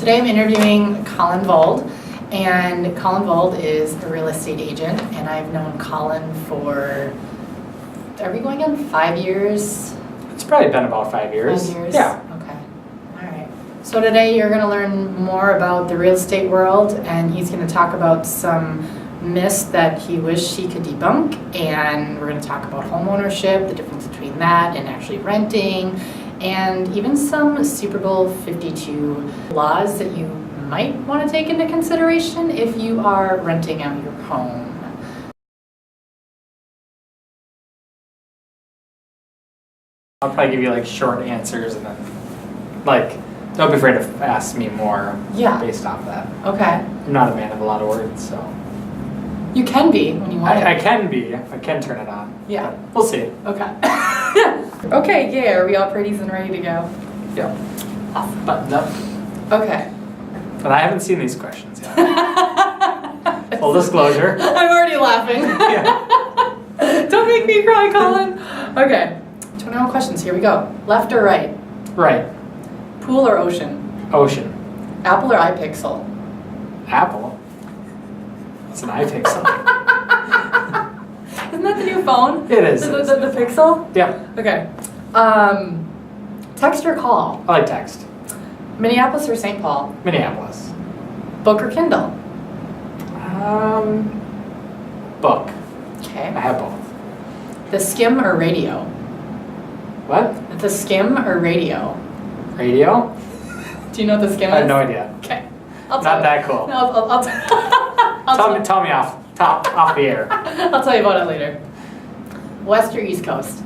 Today I'm interviewing Collin Vold, and Collin Vold is a real estate agent, and I've known Collin for, are we going on 5 years? It's probably been about 5 years. 5 years? Yeah. Okay. All right. So today you're going to learn more about the real estate world, and he's going to talk about some myths that he wished he could debunk, and we're going to talk about home ownership, the difference between that and actually renting, and even some Super Bowl 52 laws that you might want to take into consideration if you are renting out your home. I'll probably give you like short answers and then like don't be afraid to ask me more based off that. Okay. I'm not a man of a lot of words, so. You can be when you want I can be. I can turn it on. Yeah. We'll see. Okay. Okay, yeah, are we all pretties and ready to go? Yep. Awesome. Buttoned up. Okay. But I haven't seen these questions yet. Full disclosure. I'm already laughing. Yeah. Don't make me cry, Collin. Okay. 21 questions, here we go. Left or right? Right. Pool or ocean? Ocean. Apple or iPixel? Apple. It's an iPixel. Isn't that the new phone? It is. The Pixel? Yeah. Okay. Text or call? I like text. Minneapolis or St. Paul? Minneapolis. Book or Kindle? Book. Okay. I have both. The Skim or radio? What? The Skim or radio? Radio? Do you know what the Skim is? I have no idea. Okay. Not that cool. No, I'll Tell me off the air. I'll tell you about it later. West or East Coast?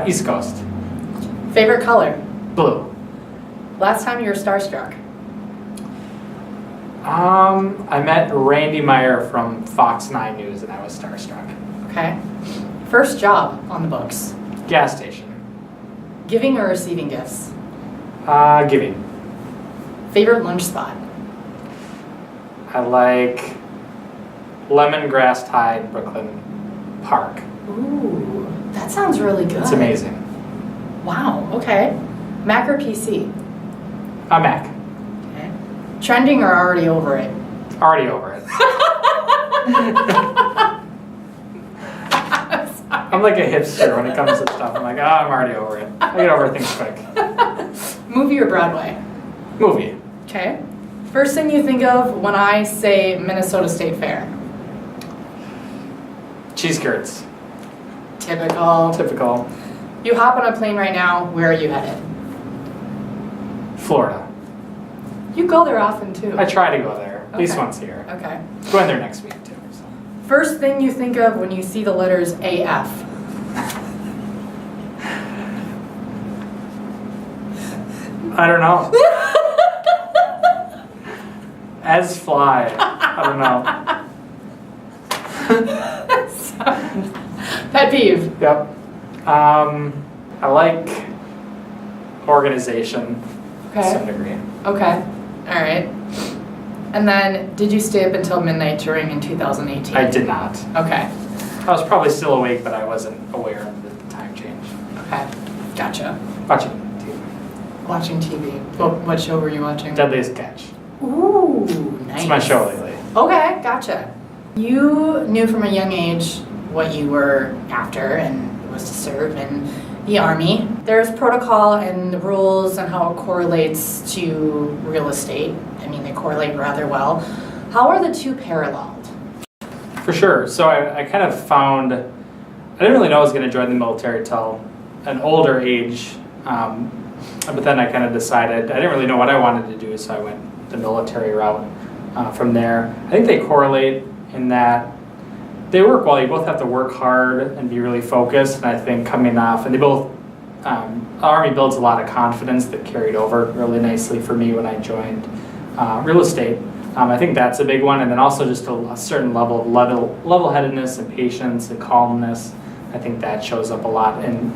East Coast. Favorite color? Blue. Last time you were starstruck? I met Randy Meyer from Fox 9 News and I was starstruck. Okay. First job on the books? Gas station. Giving or receiving gifts? Giving. Favorite lunch spot? I like Lemongrass Tide Brooklyn Park. Ooh, that sounds really good. It's amazing. Wow, okay. Mac or PC? Mac. Okay. Trending or already over it? Already over it. I'm like a hipster when it comes to stuff. I'm like, I'm already over it. I get over things quick. Movie or Broadway? Movie. Okay. First thing you think of when I say Minnesota State Fair? Cheese curds. Typical. Typical. You hop on a plane right now, where are you headed? Florida. You go there often too. I try to go there, at least Okay. once a year. Okay. Going there next week too. So. First thing you think of when you see the letters AF? I don't know. As fly. I don't know. Pet peeve. Yep. I like organization to some degree. Okay. All right. And then, did you stay up until midnight touring in 2018? I did not. Okay. I was probably still awake, but I wasn't aware of the time change. Okay. Gotcha. Watching TV. Watching TV. What show were you watching? Deadliest Catch. Ooh, nice. It's my show lately. Okay, gotcha. You knew from a young age what you were after, and it was to serve in the Army. There's protocol and the rules and how it correlates to real estate. I mean, they correlate rather well. How are the two paralleled? For sure. So I kind of found, I didn't really know I was going to join the military till an older age. But then I kind of decided, I didn't really know what I wanted to do, so I went the military route from there. I think they correlate in that they work well. You both have to work hard and be really focused. And I think coming off, and they both, Army builds a lot of confidence that carried over really nicely for me when I joined real estate. I think that's a big one. And then also just a certain level of level-headedness and patience and calmness. I think that shows up a lot in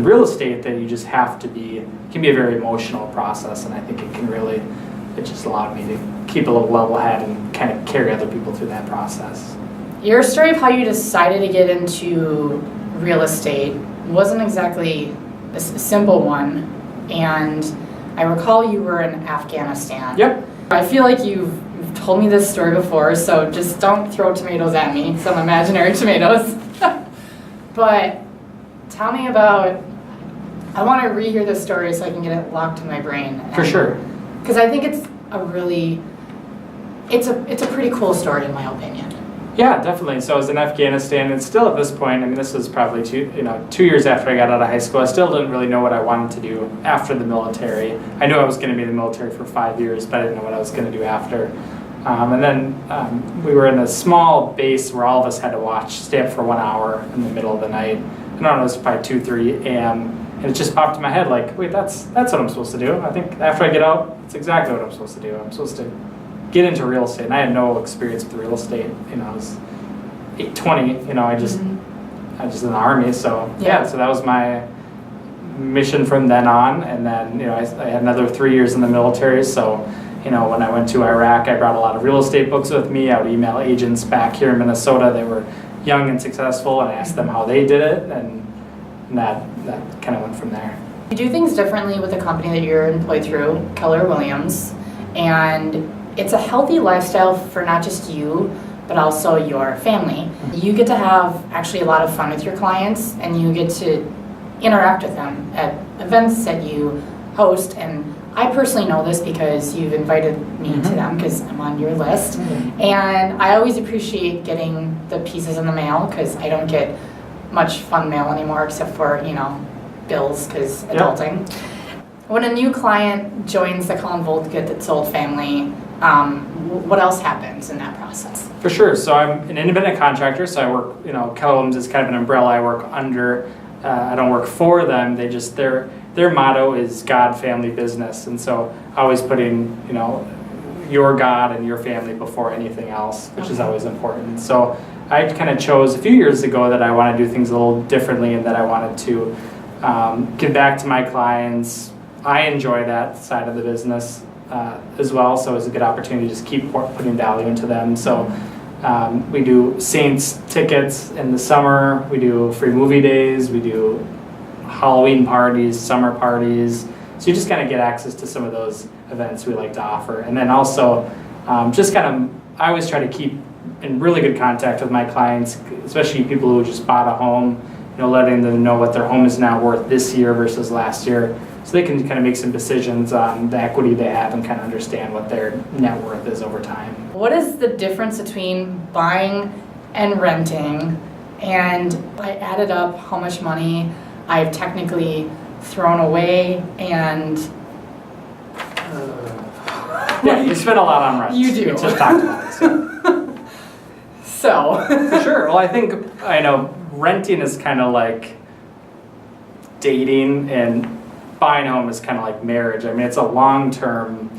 real estate, that you just have to be, it can be a very emotional process. And I think it just allowed me to keep a little level head and kind of carry other people through that process. Your story of how you decided to get into real estate wasn't exactly a simple one, and I recall you were in Afghanistan. Yep. I feel like you've told me this story before, so just don't throw tomatoes at me, some imaginary tomatoes. But tell me about, I want to rehear this story so I can get it locked in my brain. For sure. Because I think it's a really, it's a pretty cool story in my opinion. Yeah, definitely. So I was in Afghanistan, and still at this point, I mean, this was probably 2 years after I got out of high school. I still didn't really know what I wanted to do after the military. I knew I was going to be in the military for 5 years, but I didn't know what I was going to do after. And then we were in a small base where all of us had to stay up for 1 hour in the middle of the night. I don't know, it was probably 2, 3 a.m. And it just popped in my head like, wait, that's what I'm supposed to do. I think after I get out, that's exactly what I'm supposed to do. I'm supposed to get into real estate. And I had no experience with real estate. I was 20, I just in the Army. So so that was my mission from then on. And then, I had another 3 years in the military. So, when I went to Iraq, I brought a lot of real estate books with me. I would email agents back here in Minnesota. They were young and successful, and I asked them how they did it. And that kind of went from there. You do things differently with the company that you're employed through, Keller Williams, and it's a healthy lifestyle for not just you, but also your family. You get to have actually a lot of fun with your clients, and you get to interact with them at events that you host. And I personally know this because you've invited me to them because I'm on your list. And I always appreciate getting the pieces in the mail because I don't get much fun mail anymore except for, bills because adulting. When a new client joins the Collin Vold Get It Sold family, what else happens in that process? For sure. So I'm an independent contractor, so I work, Keller Williams is kind of an umbrella I work under. I don't work for them. They just, their motto is God, family, business. And so always putting, your God and your family before anything else, which is always important. So I kind of chose a few years ago that I want to do things a little differently and that I wanted to give back to my clients. I enjoy that side of the business as well, so it's a good opportunity to just keep putting value into them. So we do Saints tickets in the summer, we do free movie days, we do Halloween parties, summer parties. So you just kind of get access to some of those events we like to offer. And then also I always try to keep in really good contact with my clients, especially people who just bought a home, letting them know what their home is now worth this year versus last year, so they can kind of make some decisions on the equity they have and kind of understand what their net worth is over time. What is the difference between buying and renting? And I added up how much money I've technically thrown away and... Yeah, you spend a lot on rent. You do. We just talked about it. So. For sure. Well, I know renting is kind of like dating, and buying a home is kind of like marriage. I mean, it's a long-term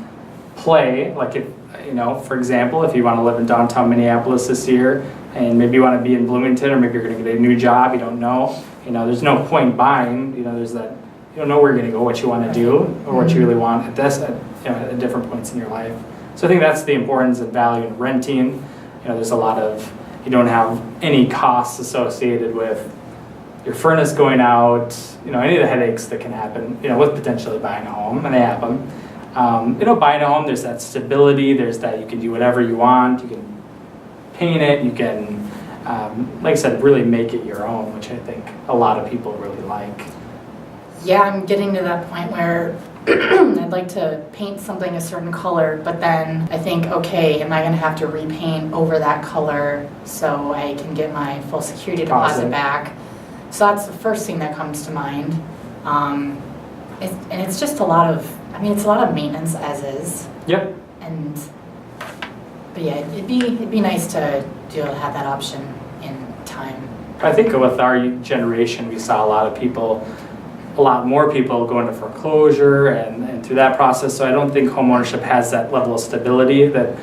play. Like if, for example, if you want to live in downtown Minneapolis this year, and maybe you want to be in Bloomington, or maybe you're going to get a new job, you don't know. There's no point buying. There's that. You don't know where you're going to go, what you want to do, or what you really want at different points in your life. So I think that's the importance and value in renting. There's a lot of, you don't have any costs associated with your furnace going out, any of the headaches that can happen, with potentially buying a home, and they happen. Buying a home, there's that stability, there's that you can do whatever you want, you can paint it, you can, like I said, really make it your own, which I think a lot of people really like. Yeah, I'm getting to that point where I'd like to paint something a certain color, but then I think, okay, am I going to have to repaint over that color so I can get my full security deposit back? So that's the first thing that comes to mind. And it's just a lot of maintenance as is. Yep. But yeah, it'd be nice to be able to have that option in time. I think with our generation, we saw a lot more people go into foreclosure and through that process. So I don't think homeownership has that level of stability that,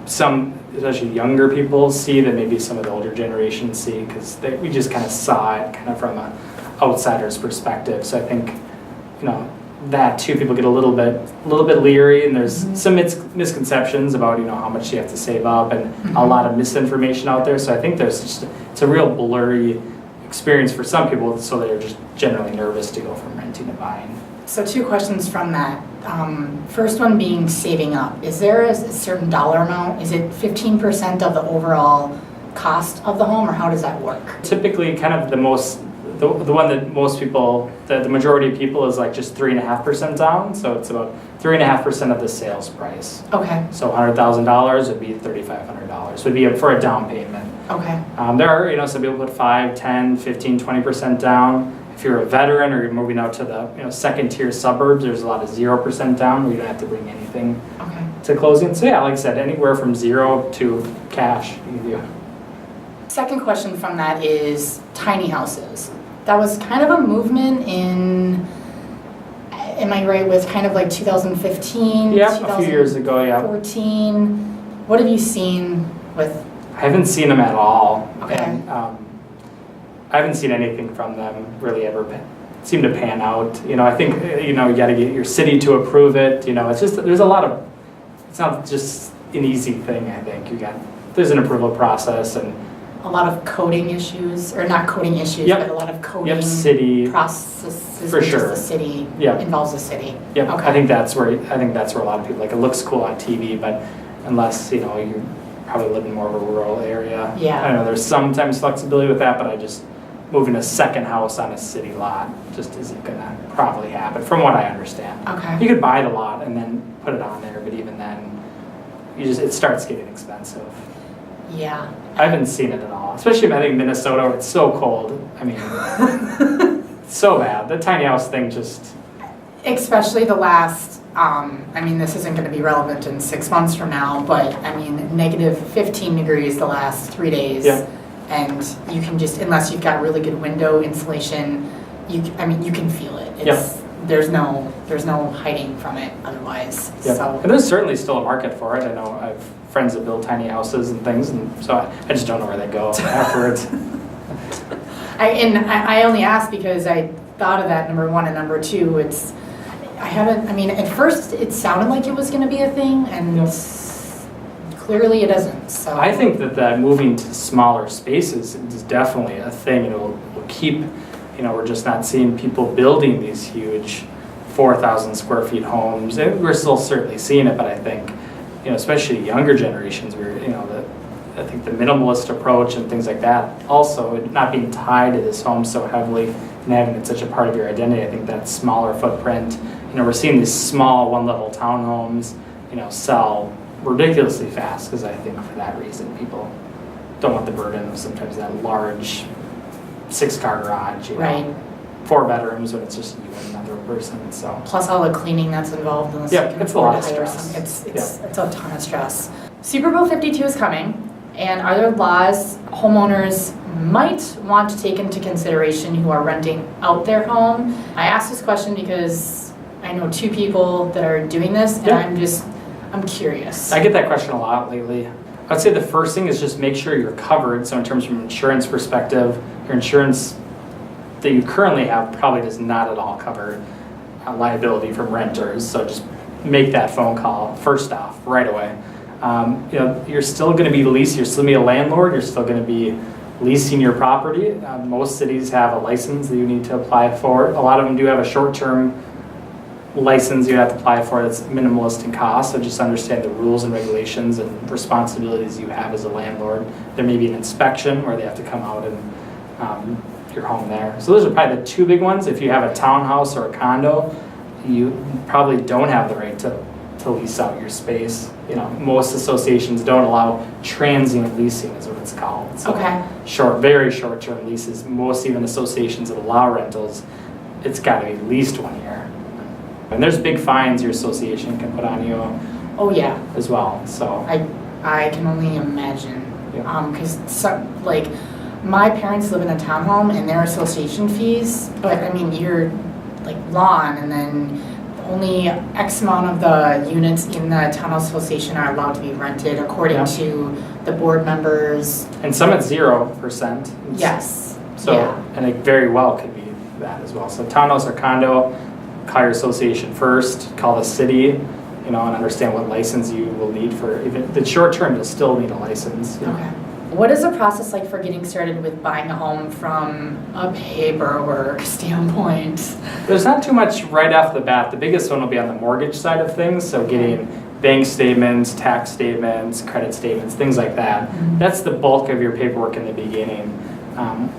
some, especially younger people, see that maybe some of the older generations see, because we just kind of saw it kind of from an outsider's perspective. So I think, that too, people get a little bit leery, and there's some misconceptions about, how much you have to save up, and a lot of misinformation out there. So I think it's a real blurry experience for some people, so they're just generally nervous to go from renting to buying. So 2 questions from that. First one being saving up. Is there a certain dollar amount? Is it 15% of the overall cost of the home, or how does that work? Typically, kind of the one that most people, the majority of people is like just 3.5% down. So it's about 3.5% of the sales price. Okay. So $100,000 would be $3,500 would be for a down payment. Okay. There are, some people put 5, 10, 15, 20% down. If you're a veteran or you're moving out to the, second tier suburbs, there's a lot of 0% down where you don't have to bring anything to closing. So yeah, like I said, anywhere from 0 to cash you can do. Second question from that is tiny houses. That was kind of a movement in, am I right, with kind of like 2015? Yeah, a few years ago, yeah. 2014. What have you seen with? I haven't seen them at all. Okay. And, I haven't seen anything from them really ever seem to pan out. I think, you got to get your city to approve it. It's just, there's a lot of, it's not just an easy thing, I think. There's an approval process and a lot of coding issues, or not coding issues, but a lot of coding city processes. For sure. The city involves the city. Yep. Okay. I think that's where a lot of people, like, it looks cool on TV, but unless you probably live in more of a rural area. Yeah. I know there's sometimes flexibility with that, but moving a second house on a city lot just isn't gonna probably happen, from what I understand. Okay. You could buy the lot and then put it on there, but even then, it starts getting expensive. Yeah. I haven't seen it at all, especially I think Minnesota, where it's so cold. I mean, it's so bad. The tiny house thing just. Especially the last, this isn't going to be relevant in 6 months from now, but negative 15 degrees the last 3 days. Yeah. And you can just, unless you've got really good window insulation, you can feel it. There's no hiding from it otherwise. Yeah. So. And there's certainly still a market for it. I know I have friends that build tiny houses and things, and so I just don't know where they go afterwards. I only asked because I thought of that, number one, and number two, at first it sounded like it was going to be a thing, and clearly it isn't. So I think that moving to smaller spaces is definitely a thing. It will keep, we're just not seeing people building these huge 4,000 square feet homes. We're still certainly seeing it, but I think, especially younger generations, I think the minimalist approach and things like that, also not being tied to this home so heavily and having it such a part of your identity, I think that smaller footprint, we're seeing these small one-level townhomes, sell ridiculously fast, because I think for that reason people don't want the burden of sometimes that large 6-car garage, right. 4 bedrooms when it's just you and another person. So plus all the cleaning that's involved in the second it's a lot of stress. It's a ton of stress. Super Bowl 52 is coming, and are there laws homeowners might want to take into consideration who are renting out their home? I asked this question because I know 2 people that are doing this, and I'm curious. I get that question a lot lately. I'd say the first thing is just make sure you're covered. So in terms from an insurance perspective, your insurance that you currently have probably does not at all cover liability from renters. So just make that phone call first off right away. You're still going to be you're still going to be a landlord. You're still going to be leasing your property. Most cities have a license that you need to apply for. A lot of them do have a short-term license you have to apply for that's minimalist in cost, so just understand the rules and regulations and responsibilities you have as a landlord. There may be an inspection where they have to come out and your home there. So those are probably the 2 big ones. If you have a townhouse or a condo, you probably don't have the right to lease out your space. Most associations don't allow transient leasing is what it's called. So very short-term leases. Most even associations that allow rentals, it's got to be at least 1 year. And there's big fines your association can put on you. Oh yeah. As well. So I can only imagine. Because my parents live in a townhome and their association fees, but you're like lawn, and then only X amount of the units in the townhouse association are allowed to be rented according to the board members. And some at 0%. Yes. So and it very well could be that as well. So townhouse or condo, call your association first, call the city, and understand what license you will need for, even the short term, you'll still need a license. Okay. What is the process like for getting started with buying a home from a paperwork standpoint? There's not too much right off the bat. The biggest one will be on the mortgage side of things, so getting bank statements, tax statements, credit statements, things like that. That's the bulk of your paperwork in the beginning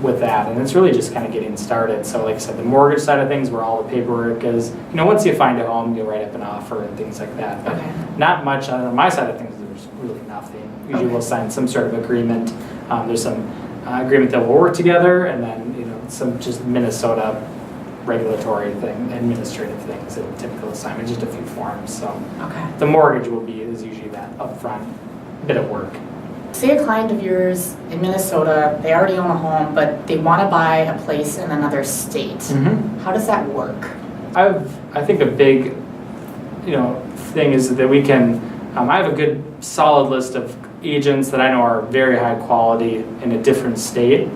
with that, and it's really just kind of getting started. So like I said, the mortgage side of things, where all the paperwork is, once you find a home, you write up an offer and things like that. But not much on my side of things. There's really nothing. Usually we'll sign some sort of agreement. There's some agreement that we'll work together, and then some just Minnesota regulatory thing, administrative things, a typical assignment, just a few forms. So the mortgage is usually that upfront bit of work. Say a client of yours in Minnesota, they already own a home, but they want to buy a place in another state. How does that work? I think a big thing is that we can, I have a good solid list of agents that I know are very high quality in a different state.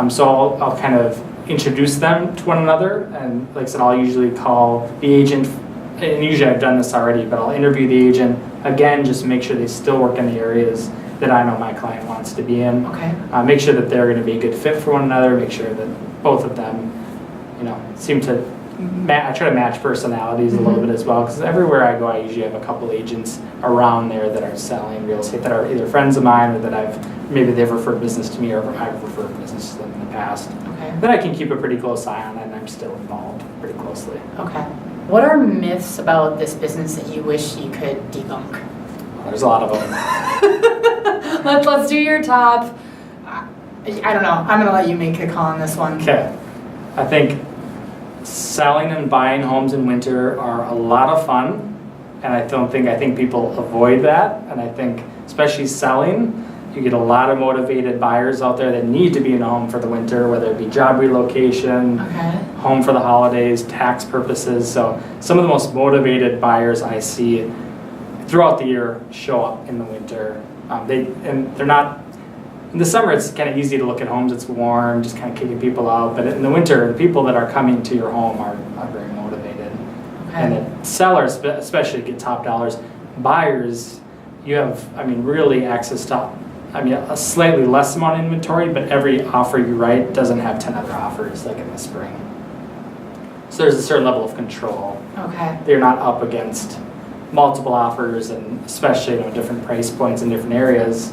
So I'll kind of introduce them to one another, and like I said, I'll usually call the agent, and usually I've done this already, but I'll interview the agent again, just to make sure they still work in the areas that I know my client wants to be in. Make sure that they're going to be a good fit for one another, make sure that both of them seem to I try to match personalities a little bit as well, because everywhere I go, I usually have a couple agents around there that are selling real estate that are either friends of mine, or that maybe they've referred business to me, or I've referred business to them in the past. Then I can keep a pretty close eye on it, and I'm still involved pretty closely. What are myths about this business that you wish you could debunk? There's a lot of them. Let's do your top. I don't know. I'm going to let you make a call on this one. Okay. I think selling and buying homes in winter are a lot of fun, and I think people avoid that. And I think especially selling, you get a lot of motivated buyers out there that need to be in a home for the winter, whether it be job relocation, home for the holidays, tax purposes. So some of the most motivated buyers I see throughout the year show up in the winter. They're not. In the summer, it's kind of easy to look at homes. It's warm, just kind of kicking people out. But in the winter, the people that are coming to your home are very motivated. And the sellers, especially, get top dollars. Buyers, you have, really access to, a slightly less amount of inventory, but every offer you write doesn't have 10 other offers like in the spring. So there's a certain level of control. They're not up against multiple offers, and especially different price points in different areas,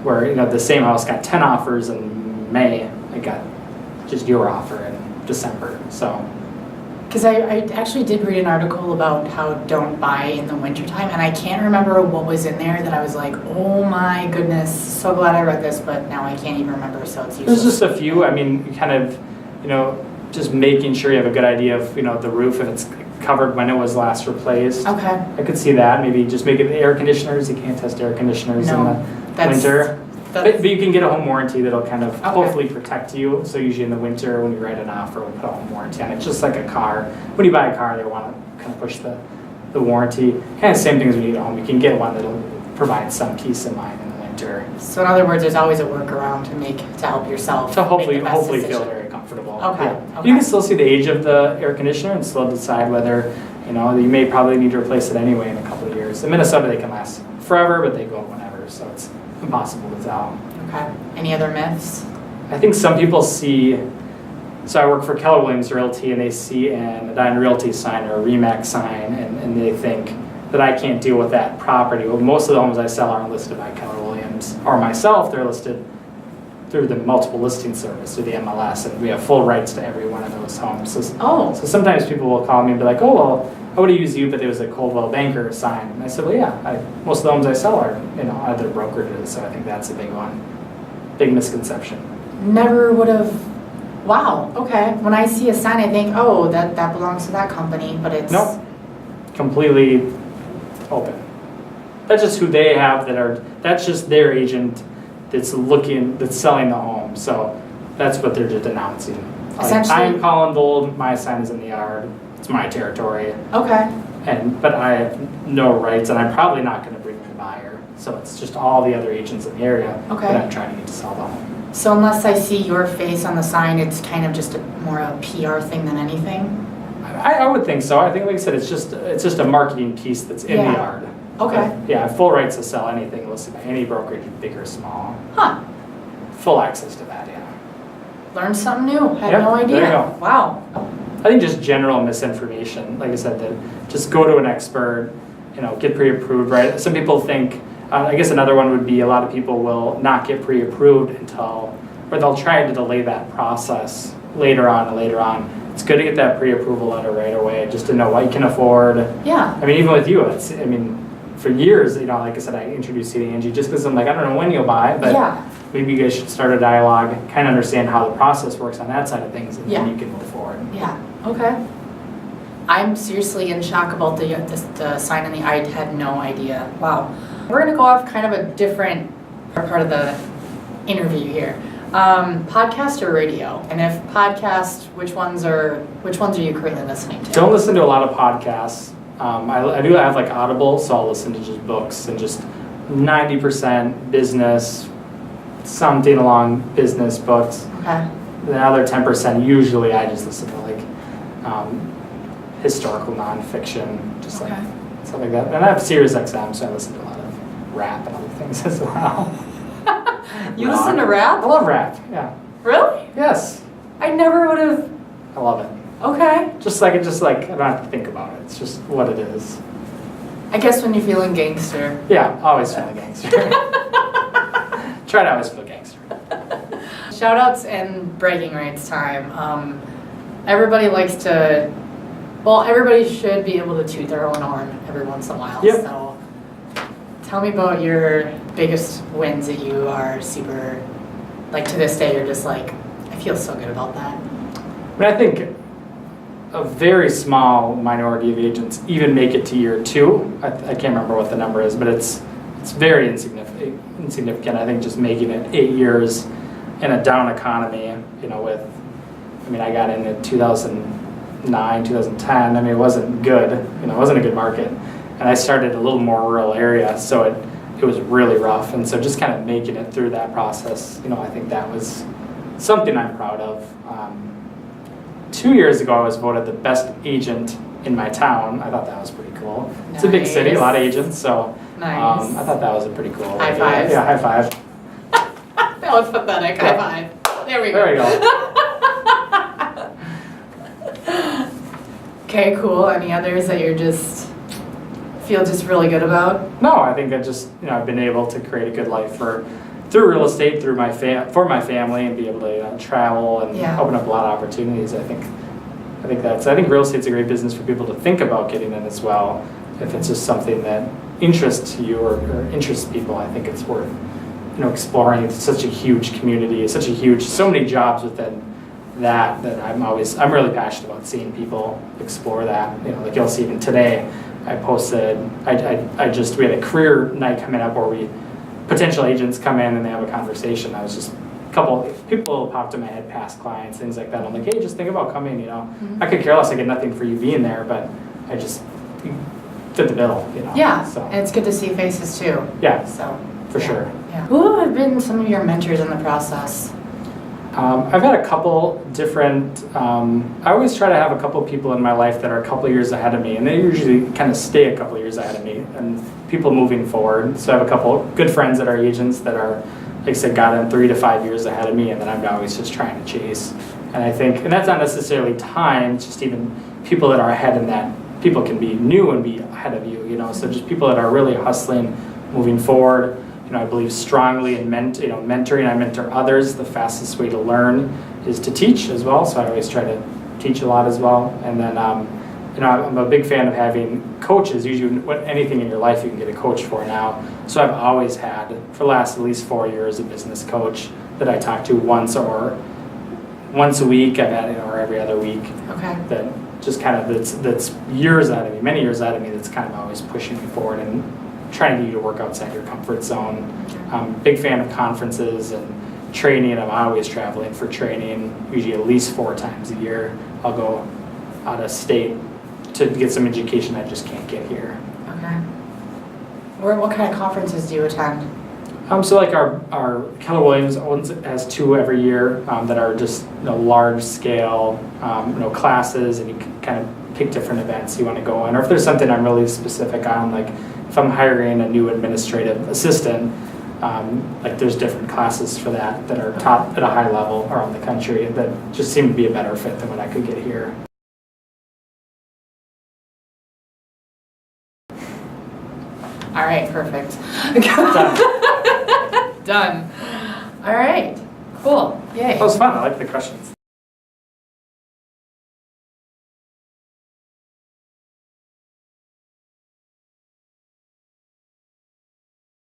where the same house got 10 offers in May, it got just your offer in December. So because I actually did read an article about how don't buy in the wintertime, and I can't remember what was in there that I was like, oh my goodness, so glad I read this, but now I can't even remember, so it's useless. There's just a few. Kind of just making sure you have a good idea of the roof, if it's covered when it was last replaced. I could see that. Maybe just make it the air conditioners. You can't test air conditioners in the winter. But you can get a home warranty that'll kind of hopefully protect you. So usually in the winter, when you write an offer, we'll put a home warranty on it. Just like a car. When you buy a car, they want to kind of push the warranty. Kind of same thing as when you get a home. You can get one that'll provide some peace of mind in the winter. So in other words, there's always a workaround to help yourself. To hopefully feel very comfortable. You can still see the age of the air conditioner and still decide whether you may probably need to replace it anyway in a couple of years. In Minnesota, they can last forever, but they go whenever, so it's impossible to tell. Any other myths? I think some people see, so I work for Keller Williams Realty, and they see an Edina Realty sign or a RE/MAX sign, and they think that I can't deal with that property. Well, most of the homes I sell aren't listed by Keller Williams or myself. They're listed through the multiple listing service, through the MLS, and we have full rights to every one of those homes. So sometimes people will call me and be like, oh, well, I would have used you, but there was a Coldwell Banker sign. And I said, well, yeah, most of the homes I sell are, other brokerages, so I think that's a big one. Big misconception. Never would have, wow, When I see a sign, I think, oh, that belongs to that company, but it's... Nope, completely open. That's just who they have that's just their agent that's selling the home. So that's what they're just announcing. I'm Collin Vold, my sign is in the yard. It's my territory. But I have no rights, and I'm probably not going to bring my buyer. So it's just all the other agents in the area that I'm trying to get to sell the home. So unless I see your face on the sign, it's kind of just more a PR thing than anything? I would think so. I think, like I said, it's just a marketing piece that's in the yard. But, I have full rights to sell anything listed by any brokerage, big or small. full access to that, yeah. Learned something new. Had Yep, no idea. there you go. Wow. I think just general misinformation, like I said, that just go to an expert, get pre-approved, right? Some people think, I guess another one would be a lot of people will not get pre-approved or they'll try to delay that process later on and later on. It's good to get that pre-approval letter right away, just to know what you can afford. Yeah. I mean, even with you, for years, like I said, I introduced you to Angie just because I'm like, I don't know when you'll buy, but maybe you guys should start a dialogue, kind of understand how the process works on that side of things, and then you can move forward. Yeah, okay. I'm seriously in shock about the sign in the I had no idea. Wow. We're going to go off kind of a different part of the interview here. Podcast or radio? And if podcast, which ones are you currently listening to? Don't listen to a lot of podcasts. I do have like Audible, so I'll listen to just books and just 90% business, something along business books. Okay. The other 10%, usually I just listen to like historical nonfiction, just like stuff like that. And I have Sirius XM, so I listen to a lot of rap and other things as well. You listen to rap? I love rap, yeah. Really? Yes. I never would have. I love it. Okay. Just like I don't have to think about it. It's just what it is. I guess when you're feeling gangster. Yeah, always feel a gangster. Try to always feel gangster. Shout outs and bragging rights time. Everybody likes to, everybody should be able to toot their own horn every once in a while. Yep. So tell me about your biggest wins that you are super, like to this day, you're just like, I feel so good about that. I think a very small minority of agents even make it to year 2. I can't remember what the number is, but it's very insignificant. I think just making it 8 years in a down economy, I got in 2009, 2010. It wasn't good. It wasn't a good market. And I started a little more rural area, so it was really rough. And so just kind of making it through that process, I think that was something I'm proud of. 2 years ago, I was voted the best agent in my town. I thought that was pretty cool. Nice. It's a big city, a lot of agents, so nice. I thought that was a pretty cool high five. Yeah, high five. That was pathetic. High five. There we go. There we go. Okay, cool. Any others that you're feel just really good about? No, I think I've been able to create a good life through real estate, for my family, and be able to travel and open up a lot of opportunities. I think real estate's a great business for people to think about getting in as well. If it's just something that interests you or interests people, I think it's worth exploring. It's such a huge community, so many jobs within that I'm really passionate about seeing people explore that. Like you'll see even today, I posted, we had a career night coming up where potential agents come in and they have a conversation. I was just, a couple people popped in my head, past clients, things like that. I'm like, hey, just think about coming, Mm-hmm. I could care less, I get nothing for you being there, but I just fit the bill, Yeah, so. and it's good to see faces too. Yeah, so for sure. Yeah. Who have been some of your mentors in the process? I've had a couple different, I always try to have a couple people in my life that are a couple years ahead of me, and they usually kind of stay a couple years ahead of me, and people moving forward. So I have a couple good friends that are agents that are, like I said, got in 3 to 5 years ahead of me, and then I'm always just trying to chase. And I think, and that's not necessarily time, it's just even people that are ahead in that. People can be new and be ahead of you, so just people that are really hustling, moving forward. I believe strongly in mentoring. I mentor others. The fastest way to learn is to teach as well. So I always try to teach a lot as well. And then, I'm a big fan of having coaches. Usually, anything in your life you can get a coach for now. So I've always had, for the last at least 4 years, a business coach that I talk to once a week. I've had or every other week. Okay. That just kind of that's years out of me, many years out of me. That's kind of always pushing me forward and trying to get you to work outside your comfort zone. Big fan of conferences and training. I'm always traveling for training, usually at least 4 times a year. I'll go out of state to get some education I just can't get here. Okay. What kind of conferences do you attend? So like our Keller Williams has 2 every year that are just large scale classes, and you can kind of pick different events you want to go on, or if there's something I'm really specific on, like if I'm hiring a new administrative assistant, Like there's different classes for that are taught at a high level around the country that just seem to be a better fit than what I could get here. All right, perfect. Done. Done. All right, cool, yay. That was fun. I like the questions.